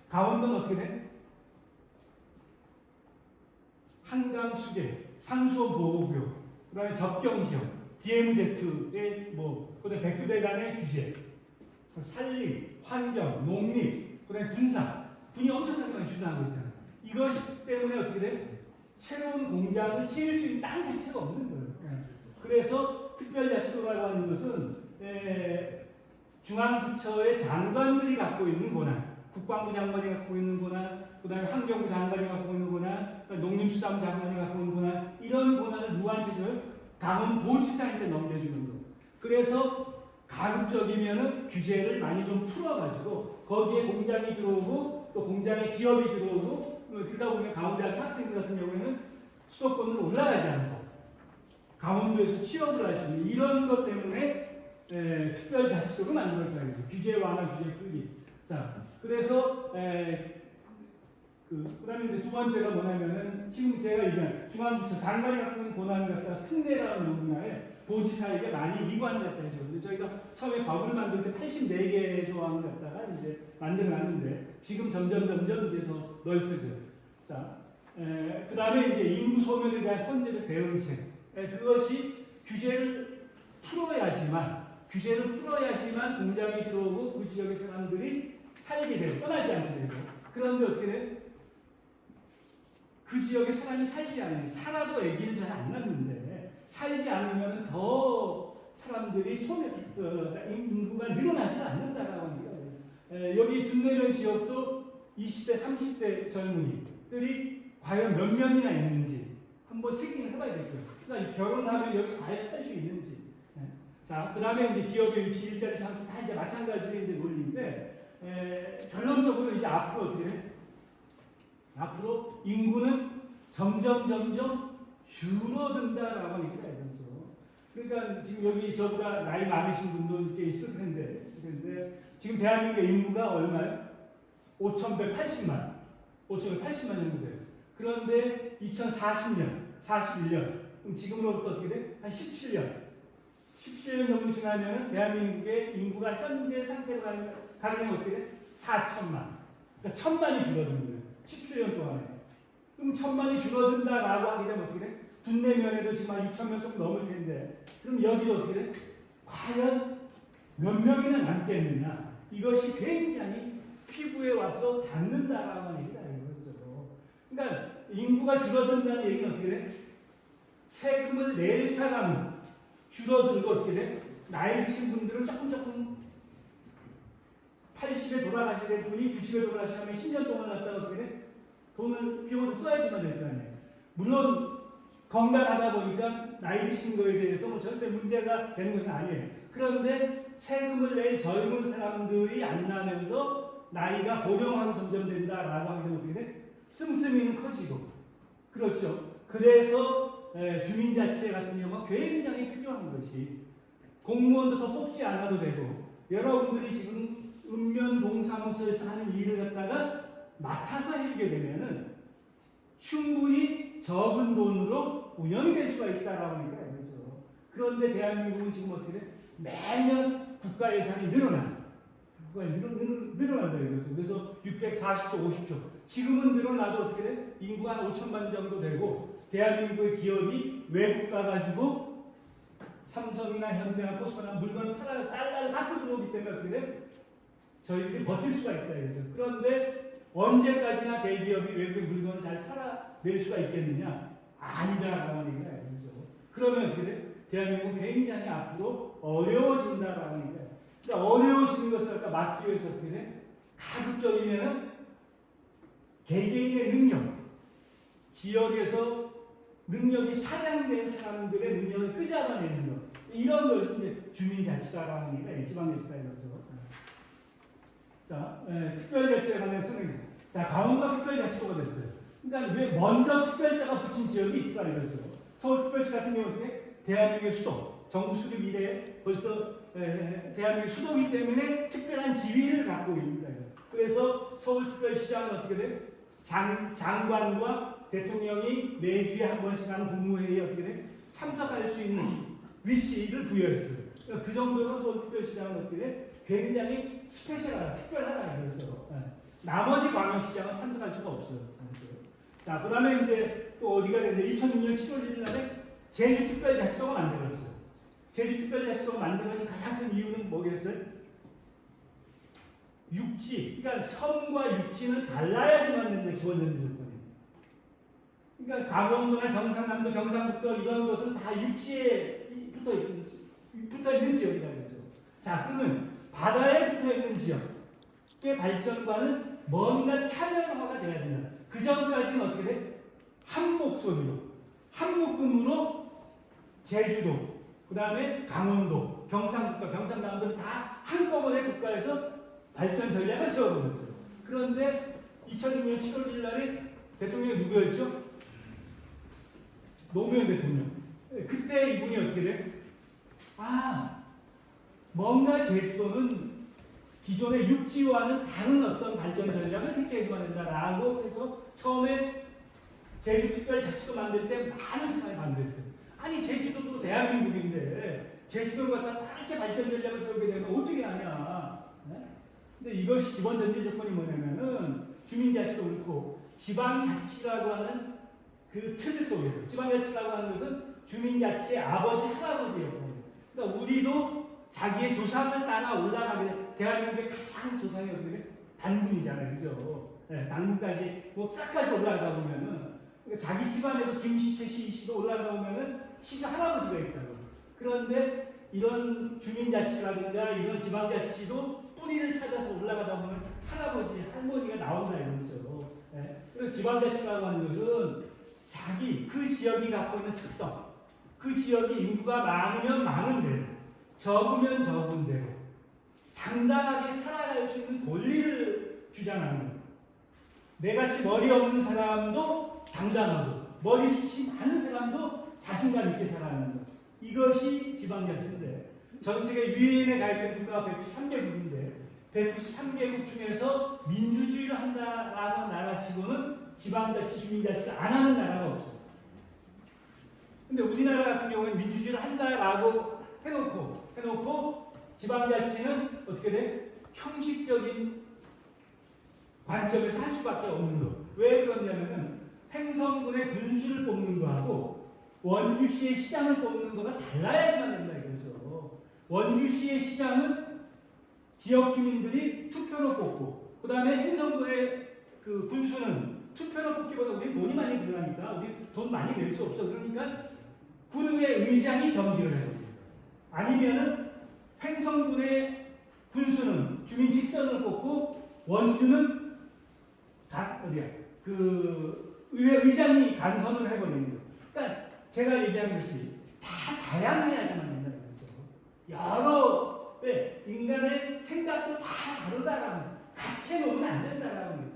강원도는 어떻게 돼? 한강 수계, 상수원 보호구역, 그다음에 접경지역, DMZ의 그다음에 백두대 간의 규제, 산림, 환경, 농립, 그다음에 군이 엄청나게 많이 주장하고 있잖아요. 이것 때문에 어떻게 돼? 새로운 공장을 지을 수 있는 땅 자체가 없는 거예요. 그래서 특별자치도라고 하는 것은 중앙부처의 장관들이 갖고 있는 권한, 국방부 장관이 갖고 있는 권한, 그 다음에 환경부 장관이 갖고 있는 권한, 농림수산부 장관이 갖고 있는 권한, 이런 권한을 누구한테 줘요? 강원도지사한테 넘겨주는 거예요. 그래서 가급적이면은 규제를 많이 좀 풀어가지고 거기에 공장이 들어오고 또 공장에 기업이 들어오고 그러다 보면 강원대학 학생들 같은 경우에는 수도권으로 올라가지 않고 강원도에서 취업을 할 수 있는 이런 것 때문에 특별자치도를 만들었어요. 규제 완화, 규제 풀기. 자, 그래서 그다음에 이제 두 번째가 뭐냐면은 지금 제가 얘기한 중앙부처 장관이 갖고 있는 권한을 갖다가 특례라는 분야에 도지사에게 많이 이관을 갖다 해줘. 근데 저희가 처음에 법을 만들 때 84개의 조항을 갖다가 이제 만들어놨는데 지금 점점 이제 더 넓혀져요. 자, 그다음에 이제 인구 소멸에 대한 선제적 대응책. 그것이 규제를 풀어야지만 공장이 들어오고 그 지역의 사람들이 살게 되고 떠나지 않게 되고. 그런데 어떻게 돼요? 그 지역에 사람이 살지 않으면 살아도 아기를 잘 안 낳는데 살지 않으면 더 사람들이 인구가 늘어나지 않는다라고 합니다. 여기 둔내면 지역도 20대, 30대 젊은이들이 과연 몇 명이나 있는지 한번 체킹을 해봐야 되고요. 그러니까 결혼하면 여기서 과연 살 수 있는지. 자, 그 다음에 이제 기업의 유치, 일자리 창출 다 이제 마찬가지로 이제 논리인데 결론적으로 이제 앞으로 어떻게 해? 앞으로 인구는 점점 줄어든다라고 하는 얘기가 있죠. 그러니까 지금 여기 저보다 나이 많으신 분도 이렇게 있을 텐데 지금 대한민국의 인구가 얼마요? 5,180만 정도 돼요. 그런데 2040년, 41년, 그럼 지금으로부터 어떻게 돼? 한 17년 정도 지나면 대한민국의 인구가 현재 상태로 가면 어떻게 돼? 4천만. 그러니까 1,000만이 줄어드는 거예요. 17년 동안에. 그럼 1,000만이 줄어든다라고 하게 되면 어떻게 돼? 둔내면에도 지금 한 6,000명 조금 넘을 텐데, 그럼 여기도 어떻게 돼? 과연 몇 명이나 남겠느냐? 이것이 굉장히 피부에 와서 닿는다라고 하는 얘기가 이거죠. 그러니까 인구가 줄어든다는 얘기는 어떻게 돼? 세금을 낼 사람은 줄어들고 어떻게 돼? 나이 드신 분들은 조금 80에 돌아가시는 분이 90에 돌아가시면 10년 동안 갔다가 어떻게 돼? 비용을 써야지만 될 거 아니에요. 물론 건강하다 보니까 나이 드신 거에 대해서 뭐 절대 문제가 되는 것은 아니에요. 그런데 세금을 낼 젊은 사람들이 안 나면서 나이가 고령화로 점점 된다라고 하게 되면 어떻게 돼? 씀씀이는 커지고. 그렇죠. 그래서 주민자치 같은 경우가 굉장히 필요한 것이 공무원도 더 뽑지 않아도 되고 여러분들이 지금 읍면동사무소에서 하는 일을 갖다가 맡아서 해주게 되면은 충분히 적은 돈으로 운영이 될 수가 있다라고 하는 거예요. 그렇죠. 그런데 대한민국은 지금 어떻게 돼? 매년 국가 예산이 늘어난다 이거죠. 그래서 640조, 50조. 지금은 늘어나도 어떻게 돼? 인구가 한 5천만 정도 되고 대한민국의 기업이 외국 가가지고 삼성이나 현대나 포스코나 물건을 달러를 갖고 들어오기 때문에 어떻게 돼? 저희들이 버틸 수가 있다 이거죠. 그런데 언제까지나 대기업이 외국의 물건을 잘 팔아낼 수가 있겠느냐? 아니다라는 얘기가 아니죠. 그러면 어떻게 돼? 대한민국은 굉장히 앞으로 어려워진다라는 얘기예요. 그러니까 어려워지는 것을 막기 위해서 어떻게 돼? 가급적이면은 개개인의 능력, 지역에서 능력이 사장된 사람들의 능력을 끄잡아내는 것. 이런 것을 이제 주민자치라는 얘기가 지방자치다 이거죠. 자, 특별자치에 관해서는 자, 강원도가 특별자치도가 됐어요. 그러니까 왜 먼저 특별자가 붙인 지역이 있다 이거죠. 서울특별시 같은 경우는 대한민국의 수도, 정부 수립 이래 벌써 대한민국 수도이기 때문에 특별한 지위를 갖고 있습니다. 그래서 서울특별시장은 어떻게 돼? 장관과 대통령이 매주에 한 번씩 하는 국무회의에 어떻게 돼? 참석할 수 있는 위치를 부여했어요. 그러니까 그 정도로 서울특별시장은 어떻게 돼? 굉장히 스페셜하다, 특별하다 이거죠. 나머지 광역시장은 참석할 수가 없어요. 자, 그 다음에 이제 또 어디가 됐는데 2006년 7월 1일 날에 제주특별자치도가 만들어졌어요. 제주특별자치도가 만든 것이 가장 큰 이유는 뭐겠어요? 육지, 그러니까 섬과 육지는 달라야지만 되는 기본적인 조건이에요. 그러니까 강원도나 경상남도, 경상북도 이런 것은 다 육지에 붙어 있는 지역이라고 그러죠. 자, 그러면 바다에 붙어 있는 지역의 발전과는 뭔가 차별화가 돼야 된다. 그 전까지는 어떻게 돼? 한 목소리로, 한 묶음으로 제주도, 그 다음에 강원도, 경상북도, 경상남도는 다 한꺼번에 국가에서 발전 전략을 세워버렸어요. 그런데 2006년 7월 1일 날에 대통령이 누구였죠? 노무현 대통령. 그때 이분이 어떻게 돼? 뭔가 제주도는 기존의 육지와는 다른 어떤 발전 전략을 택해야만 된다라고 해서 처음에 제주특별자치도 만들 때 많은 사람이 반대했어요. 아니 제주도도 대한민국인데 제주도를 갖다 짧게 발전 전략을 세우게 되면 어떻게 하냐. 네? 근데 이것이 기본 전제 조건이 뭐냐면은 주민자치도 그렇고 지방자치라고 하는 그 틀 속에서 지방자치라고 하는 것은 주민자치의 아버지 할아버지예요. 그러니까 우리도 자기의 조상을 따라 올라가게 돼. 대한민국의 가장 조상이 어떻게 돼? 단군이잖아요. 그죠? 네, 단군까지 뭐 끝까지 올라가다 보면은 그러니까 자기 집안에도 김씨, 최씨, 이씨도 올라가다 보면은 시조 할아버지가 있다고. 그런데 이런 주민자치라든가 이런 지방자치도 뿌리를 찾아서 올라가다 보면 할아버지, 할머니가 나온다 이거죠. 네? 그래서 지방자치라고 하는 것은 자기 그 지역이 갖고 있는 특성, 그 지역이 인구가 많으면 많은 대로, 적으면 적은 대로 당당하게 살아갈 수 있는 권리를 주장하는 거예요. 내같이 머리 없는 사람도 당당하고 머리숱이 많은 사람도 자신감 있게 살아가는 것. 이것이 지방자치인데 전 세계 유엔에 가입된 국가가 193개국인데 193개국 중에서 민주주의를 한다라는 나라치고는 지방자치, 주민자치를 안 하는 나라가 없어요. 근데 우리나라 같은 경우는 민주주의를 한다라고 해놓고 지방자치는 어떻게 돼? 형식적인 관점에서 할 수밖에 없는 거. 왜 그러냐면은 행성군의 군수를 뽑는 거하고 원주시의 시장을 뽑는 거가 달라야지만 된다 이거죠. 원주시의 시장은 지역 주민들이 투표로 뽑고, 그 다음에 행성군의 그 군수는 투표로 뽑기보다 우리 돈이 많이 들어가니까 우리 돈 많이 낼 수 없어. 그러니까 군의 의장이 경질을 해요. 아니면은 행성군의 군수는 주민 직선을 뽑고 원주는 의회 의장이 간선을 해버리는 거예요. 그러니까 제가 얘기한 것이 다 다양해야지만 된다는 거죠. 여러 인간의 생각도 다 다르다라는 같게 놓으면 안 된다라는 거예요.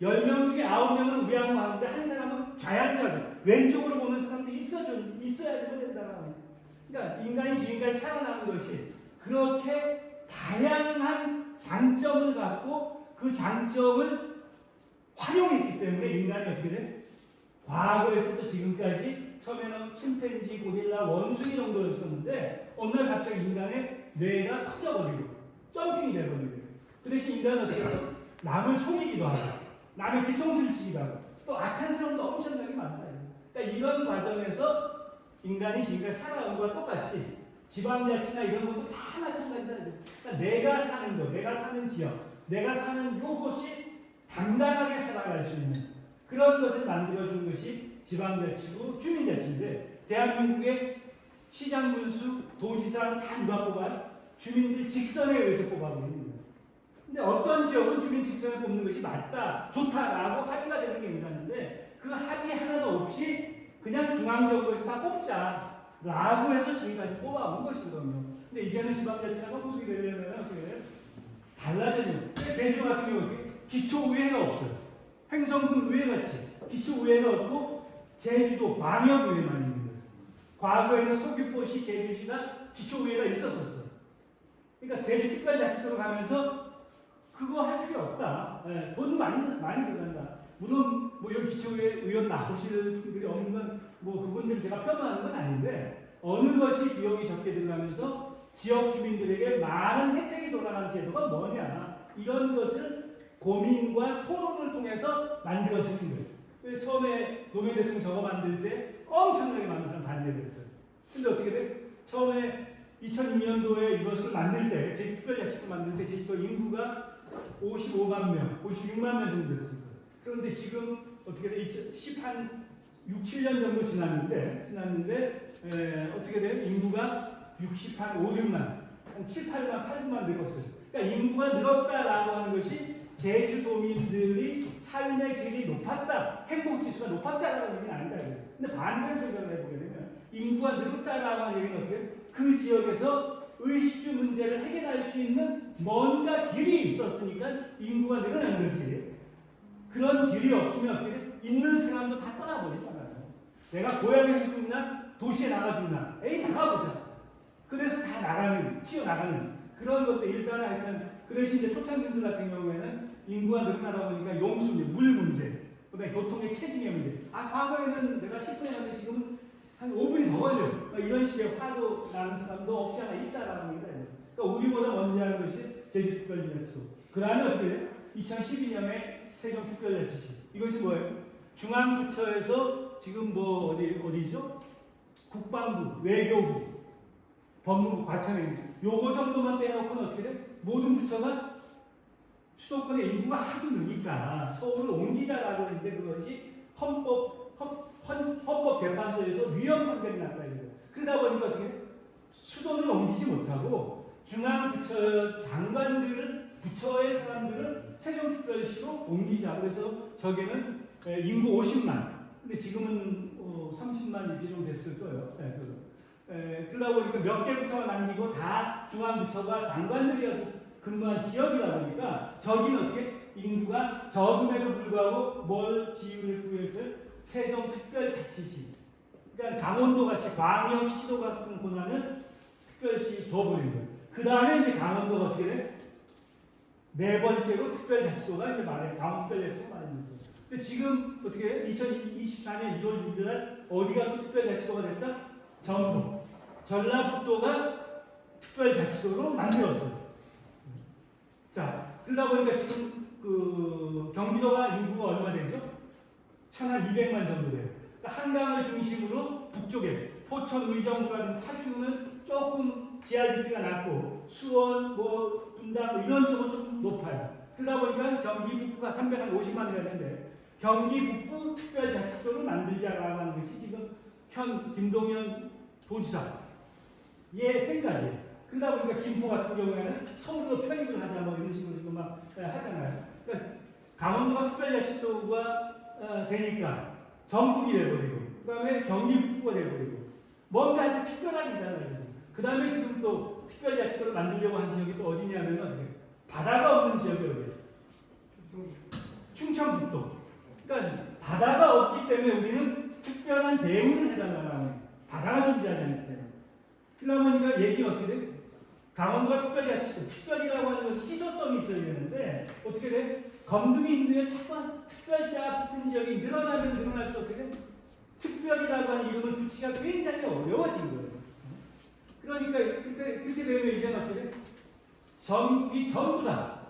10명 중에 9명은 우양우하는데 한 사람은 좌양자로 왼쪽으로 보는 사람도 있어야지만 된다라는 거예요. 그러니까 인간이 지금까지 살아남은 것이 그렇게 다양한 장점을 갖고 그 장점을 활용했기 때문에 인간이 어떻게 돼? 과거에서부터 지금까지 처음에는 침팬지, 고릴라, 원숭이 정도였었는데 어느 날 갑자기 인간의 뇌가 커져버리고 점핑이 돼버리고 그 대신 인간은 어떻게 해요? 남을 속이기도 하고 남의 뒤통수를 치기도 하고 또 악한 사람도 엄청나게 많다. 그러니까 이런 과정에서 인간이 지금까지 살아온 것과 똑같이 지방자치나 이런 것도 다 마찬가지다. 그러니까 내가 사는 것, 내가 사는 지역, 내가 사는 요것이 당당하게 살아갈 수 있는 그런 것을 만들어준 것이 지방자치고 주민자치인데 대한민국의 시장 군수, 도지사는 다 누가 뽑아요? 주민들 직선에 의해서 뽑아버리는 거예요. 근데 어떤 지역은 주민 직선에 뽑는 것이 맞다, 좋다라고 합의가 되는 게 있었는데 그 합의 하나도 없이 그냥 중앙정부에서 다 뽑자라고 해서 지금까지 뽑아온 것이거든요. 근데 이제는 지방자치가 성숙이 되려면 어떻게 돼요? 달라져요. 제주도 같은 경우 기초의회가 없어요. 행성군 의회같이 기초의회가 없고 제주도 광역의회만 있는 거예요. 과거에는 서귀포시, 제주시가 기초의회가 있었었어요. 그러니까 제주특별자치도로 가면서 그거 할 필요 없다. 네, 돈 많이 들어간다. 물론 뭐 여기 기초의회 의원 나오시는 분들이 없는 건 뭐 그분들 제가 폄하하는 건 아닌데 어느 것이 비용이 적게 들어가면서 지역 주민들에게 많은 혜택이 돌아가는 제도가 뭐냐 이런 것을 고민과 토론을 통해서 만들어지는 거예요. 그래서 처음에 노무현 대통령 저거 만들 때 엄청나게 많은 사람 반대를 했어요. 근데 어떻게 돼? 처음에 2002년도에 이것을 만들 때, 제2특별자치도 만들 때 제주도 인구가 55만 명, 56만 명 정도 됐습니다. 그런데 지금 어떻게 돼? 6, 7년 정도 지났는데 어떻게 돼요? 인구가 65, 6만, 한 7, 8만, 8만 늘었어요. 그러니까 인구가 늘었다라고 하는 것이 제주도민들이 삶의 질이 높았다, 행복지수가 높았다라는 얘기는 아니다. 근데 반대로 생각을 해보게 되면 인구가 늘었다라고 하는 얘기는 어떻게 그 지역에서 의식주 문제를 해결할 수 있는 뭔가 길이 있었으니까 인구가 늘어나는 거지. 그런 길이 없으면 어떻게 있는 사람도 다 떠나버리잖아요. 내가 고향에서 죽나 도시에 나가 죽나 에이 나가보자. 그래서 다 튀어나가는 그런 것도 일단 그래서 이제 토착민들 같은 경우에는 인구가 늘어나다 보니까 용수 문제, 물 문제, 그다음에 교통의 체증의 문제. 과거에는 내가 10분에 갔는데 지금은 한 5분이 더 걸려. 이런 식의 화도 나는 사람도 없지 않아 있다라는 얘기다. 그러니까 우리보다 먼저 하는 것이 제주특별자치도. 그 다음에 어떻게 돼요? 2012년에 세종특별자치시. 이것이 뭐예요? 중앙부처에서 지금 어디죠? 국방부, 외교부, 법무부, 과천행 요거 정도만 빼놓고는 어떻게 돼? 모든 부처가 수도권의 인구가 하도 느니까 서울을 옮기자라고 했는데 그것이 헌법재판소에서 위헌 판결이 났다 이거죠. 그러다 보니까 어떻게 수도는 옮기지 못하고 중앙부처 장관들을 부처의 사람들을 세종특별시로 옮기자. 그래서 저기는 인구 50만. 근데 지금은 30만 이제 좀 됐을 거예요. 그러다 보니까 몇 개 부처가 남기고 다 중앙부처가 장관들이어서 근무한 지역이다 보니까 저기는 어떻게 인구가 적음에도 불구하고 뭘 지위를 구했어요? 세종특별자치시. 그러니까 강원도 같이 광역시도 같은 권한을 특별시 줘버린 거예요. 그 다음에 이제 강원도가 어떻게 돼? 네 번째로 특별자치도가 이제 강원특별자치도 말해주면서. 근데 지금 어떻게 해? 2024년 1월 6일 날 어디가 또 특별자치도가 됐다? 전북. 전라북도가 특별자치도로 만들었어요. 자, 그러다 보니까 지금 경기도가 인구가 얼마 되죠? 1,200만 정도 돼요. 그러니까 한강을 중심으로 북쪽에 포천, 의정 같은 파주는 조금 GRDP가 낮고 수원, 분당 이런 쪽은 좀 높아요. 그러다 보니까 경기 북부가 350만이 되는데 경기 북부 특별자치도를 만들자라고 하는 것이 지금 현 김동연 도지사의 생각이에요. 그러다 보니까 김포 같은 경우에는 서울로 편입을 하자 이런 식으로 지금 막 하잖아요. 그러니까 강원도가 특별자치도가 되니까 전북이 돼버리고 그 다음에 경기 북부가 돼버리고 뭔가 한테 특별하게잖아요. 그 다음에 지금 또 특별자치도를 만들려고 한 지역이 또 어디냐면 바다가 없는 지역이에요. 충청북도. 그러니까 바다가 없기 때문에 우리는 특별한 대우를 해달라고 하는 바다가 존재하지 않기 때문에. 그러다 보니까 얘기가 어떻게 돼? 강원도가 특별자치도, 특별이라고 하는 것이 희소성이 있어야 되는데 어떻게 돼? 검둥이 인도에 자꾸 특별자 붙은 지역이 늘어나면 늘어날수록 어떻게 돼? 특별이라고 하는 이름을 붙이기가 굉장히 어려워진 거예요. 그러니까 그렇게 되면 이제는 어떻게 돼? 전국이 전부 다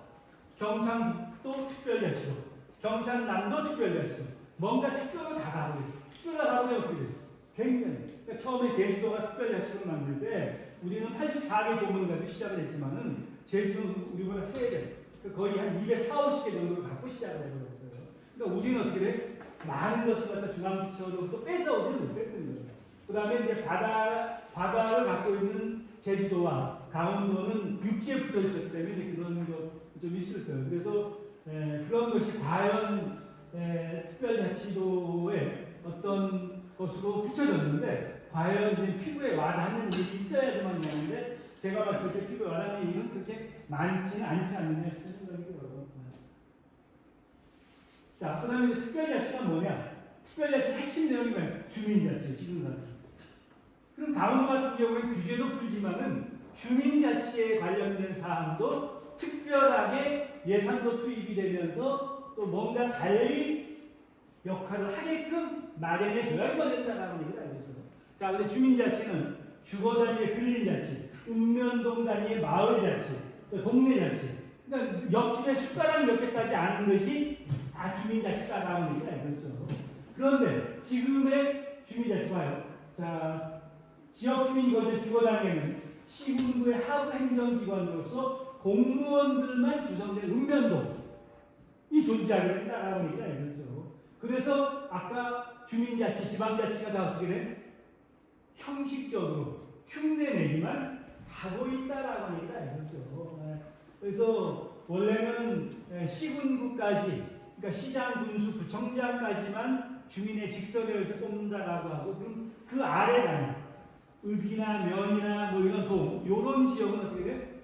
경상북도 특별자치도, 경상남도 특별자치도, 뭔가 특별을 다 가버려요. 특별을 다 가버리면 어떻게 돼요? 굉장히. 그러니까 처음에 제주도가 특별자치도를 만들 때 우리는 84개 조문을 가지고 시작을 했지만은 제주도는 우리보다 3배, 거의 한 240개 정도를 갖고 시작을 해버렸어요. 그러니까 우리는 어떻게 돼? 많은 것을 갖다 중앙부처로부터 뺏어오지는 못했던 거예요. 그 다음에 이제 바다를 갖고 있는 제주도와 강원도는 육지에 붙어 있었기 때문에 그런 것 좀 있을 거예요. 그래서 그런 것이 과연 특별자치도의 어떤 것으로 붙여졌는데 과연 이제 피부에 와닿는 일이 있어야지만 되는데 제가 봤을 때 피부에 와닿는 일은 그렇게 많지는 않지 않느냐 싶은 생각이 들어요. 자, 그 다음에 특별자치가 뭐냐? 특별자치 핵심 내용이 뭐예요? 주민자치, 지금까지. 그럼 강원도 같은 경우에는 규제도 풀지만은 주민자치에 관련된 사항도 특별하게 예산도 투입이 되면서 또 뭔가 달리 역할을 하게끔 마련해 줘야지만 된다라는 얘기를 알고 있어요. 자, 근데 주민자치는 주거 단위의 근린자치, 읍면동 단위의 마을자치, 또 동네자치, 그러니까 옆집에 숟가락 몇 개까지 아는 것이 다 주민자치다라는 얘기가 이거죠. 그런데 지금의 주민자치 봐요. 자, 지역 주민 거주 주거 단계는 시군구의 하부 행정기관으로서 공무원들만 구성된 읍면동이 존재하게 된다라는 얘기가 이거죠. 그래서 아까 주민자치, 지방자치가 다 어떻게 돼? 형식적으로 흉내내기만 하고 있다라고 얘기가 이거죠. 그래서 원래는 시군구까지, 그러니까 시장, 군수, 구청장까지만 주민의 직선에 의해서 뽑는다라고 하고, 그럼 그 아래 단위, 읍이나 면이나 뭐 이런 동, 이런 지역은 어떻게 돼?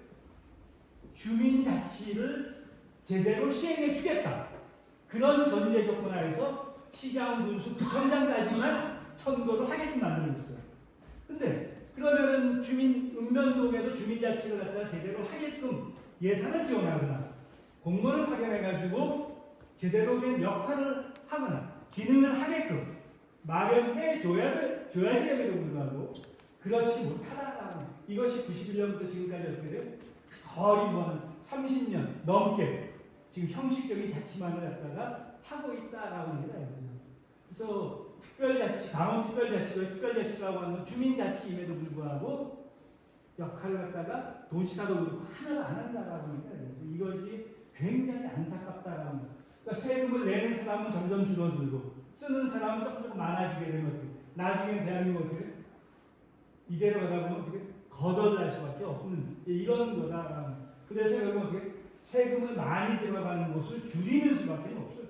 주민자치를 제대로 시행해 주겠다. 그런 전제 조건 하에서 시장, 군수, 구청장까지만 선거를 하게끔 만들고 있어요. 근데 그러면은 읍면동에도 주민자치를 갖다가 제대로 하게끔 예산을 지원하거나 공무원을 파견해가지고 제대로 된 역할을 하거나 기능을 하게끔 마련해 줘야지에도 불구하고 그렇지 못하다라는 이것이 91년부터 지금까지 어떻게 돼요? 거의 뭐 30년 넘게 지금 형식적인 자치만을 갖다가 하고 있다라고 얘기가 이거죠. 그래서 특별자치, 강원특별자치가 특별자치라고 하는 주민자치임에도 불구하고 역할을 갖다가 도지사도 그렇고 하나도 안 한다라고 얘기가 이거죠. 이것이 굉장히 안타깝다라는 거죠. 그러니까 세금을 내는 사람은 점점 줄어들고 쓰는 사람은 조금 많아지게 되면 어떻게 나중에 대한민국 어떻게 이대로 가다 보면 어떻게 거덜날 수밖에 없는 이런 거다. 그래서 여러분 어떻게 세금을 많이 들어가는 곳을 줄이는 수밖에 없어요.